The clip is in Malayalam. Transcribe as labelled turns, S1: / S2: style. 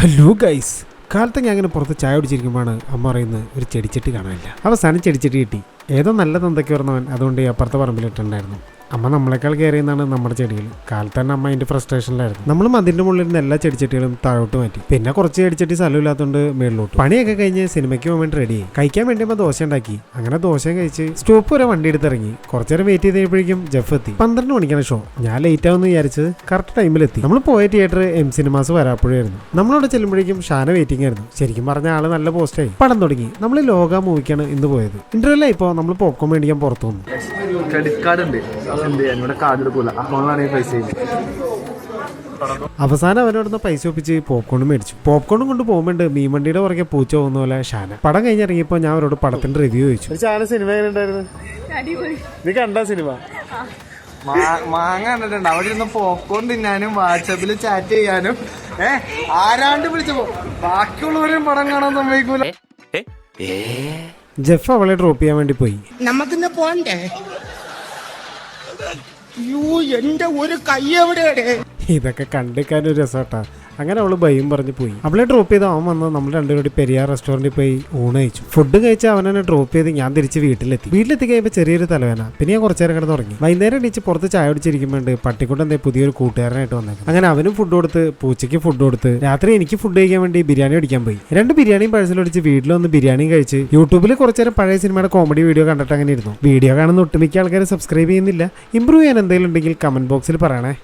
S1: ഹലോ ഗൈസ്, കാലത്ത് ഞാൻ അങ്ങനെ പുറത്ത് ചായ കുടിച്ചിരിക്കുമ്പോഴാണ് അമ്മ പറയുന്നത് ഒരു ചെടിച്ചട്ടി കാണാനില്ല. അവസാനം ചെടിച്ചട്ടി കിട്ടി. ഏതോ നല്ല തന്തയ്ക്ക് പറഞ്ഞവൻ അതുകൊണ്ട് അപ്പുറത്തെ പറമ്പിലിട്ടുണ്ടായിരുന്നു. അമ്മ നമ്മളെക്കാൾ കയറിയെന്നാണ് നമ്മുടെ ചെടികൾ. കാലത്ത് തന്നെ അമ്മ അതിൻ്റെ ഫ്രസ്ട്രേഷനിലായിരുന്നു. നമ്മൾ മതിൻ്റെ മുകളിലിരുന്ന എല്ലാ ചെടിച്ചട്ടികളും താഴോട്ട് മാറ്റി. പിന്നെ കുറച്ച് ചെടിച്ചട്ടി സ്ഥലമില്ലാത്തതുകൊണ്ട് മേളിലോട്ട്. പണിയൊക്കെ കഴിഞ്ഞ് സിനിമയ്ക്ക് പോകാൻ വേണ്ടി റെഡി ആയി. കഴിക്കാൻ വേണ്ടി അമ്മ ദോശ ഉണ്ടാക്കി. അങ്ങനെ ദോശയും കഴിച്ച് സ്റ്റോപ്പ് വരെ വണ്ടി എടുത്തിറങ്ങി. കുറച്ചു നേരം വെയിറ്റ് ചെയ്തപ്പോഴേക്കും ജെഫ് എത്തി. 12 മണിക്കാണ് ഷോ. ഞാൻ ലേറ്റ് ആവുമെന്ന് വിചാരിച്ചത് കറക്റ്റ് ടൈമിലെത്തി. നമ്മൾ പോയ തിയേറ്റർ എം സിനിമാസ് വരാപ്പോഴായിരുന്നു. നമ്മളവിടെ ചെല്ലുമ്പോഴേക്കും ഷാന വെയിറ്റിംഗ് ആയിരുന്നു. ശരിക്കും പറഞ്ഞ ആള് നല്ല പോസ്റ്റായി. പടം തുടങ്ങി. നമ്മൾ ലോക മൂവിക്കാണ് ഇന്ന് പോയത്. ഇന്റർവെൽ ആയിപ്പോ നമ്മൾ പോപ്കോൺ മേടിക്കാൻ പുറത്തു വന്നു.
S2: ക്രെഡിറ്റ് കാർഡ് ഉണ്ട്, എന്നോട് കാർഡ് എടുക്കൂല, അക്കൗണ്ടിലാണ് പൈസ.
S1: അവസാനം അവനോടൊന്ന് പൈസ ഒപ്പിച്ച് പോപ്കോണും മേടിച്ചു. പോപ്കോണും കൊണ്ട് പോകുമ്പോണ്ട് മീൻവണ്ടിയുടെ പുറകെ പൂച്ച പോകുന്ന പോലെ ഷാന. പടം കഴിഞ്ഞിറങ്ങിയപ്പോ ഞാൻ അവരോട് പടത്തിന്റെ റിവ്യൂ ചോദിച്ചു. ഷാന, സിനിമ എങ്ങനെ ഉണ്ടായിരുന്നു? നീ കണ്ട സിനിമ?
S2: മാങ്ങ കണ്ടിട്ടുണ്ട്. അവിടെ ഇരുന്ന് പോപ്കോൺ തിന്നാനും വാട്സാപ്പിൽ ചാറ്റ് ചെയ്യാനും ആരാണ്ട് വിളിച്ചപ്പോ ബാക്കിയുള്ളവരും പടം കാണാൻ സമ്മതിക്കൂല.
S1: ജെഫ് അവളെ ഡ്രോപ്പ് ചെയ്യാൻ വേണ്ടി പോയി.
S3: നമുക്കിന്ന് പോണ്ടേ? എന്റെ ഒരു കൈ എവിടെയാണ്?
S1: ഇതൊക്കെ കണ്ടിരിക്കാനൊരു രസമാട്ടാ. അങ്ങനെ അവള് ഭയം പറഞ്ഞ് പോയി. അവളെ ഡ്രോപ്പ് ചെയ്ത് അവൻ വന്ന് നമ്മൾ രണ്ടുപേരും പെരിയാർ റെസ്റ്റോറന്റിൽ പോയി ഊണ് കഴിച്ചു. ഫുഡ് കഴിച്ച് അവൻ എന്നെ ഡ്രോപ്പ് ചെയ്ത് ഞാൻ തിരിച്ച് വീട്ടിലെത്തി കഴിയുമ്പോൾ ചെറിയൊരു തലവേന. പിന്നെ ഞാൻ കുറച്ചു നേരം കിടന്ന് തുടങ്ങി. വൈകുന്നേരം എണീച്ച് പുറത്ത് ചായ കുടിച്ചിരിക്കുമ്പോണ്ട് പട്ടിക്കൂട്ടം എന്തേ പുതിയൊരു കൂട്ടുകാരനായിട്ട് വന്നേക്കും. അങ്ങനെ അവനും ഫുഡ് കൊടുത്ത്, പൂച്ചയ്ക്ക് ഫുഡ് കൊടുത്ത്, രാത്രി എനിക്ക് ഫുഡ് കഴിക്കാൻ വേണ്ടി ബിരിയാണി അടിക്കാൻ പോയി. 2 ബിരിയാണിയും പാഴ്സലടിച്ച് വീട്ടിലൊന്ന് ബിരിയാണിയും കഴിച്ച് യൂട്യൂബിൽ കുറച്ചു നേരം പഴയ സിനിമയുടെ കോമഡി വീഡിയോ കണ്ടിട്ട് അങ്ങനെ ഇരുന്നു. വീഡിയോ കാണുന്ന ഒട്ടുമിക്ക ആൾക്കാർ സബ്സ്ക്രൈബ് ചെയ്യുന്നില്ല. ഇമ്പ്രൂവ് ചെയ്യാൻ എന്തെങ്കിലും ഉണ്ടെങ്കിൽ കമന്റ് ബോക്സിൽ പറയണേ.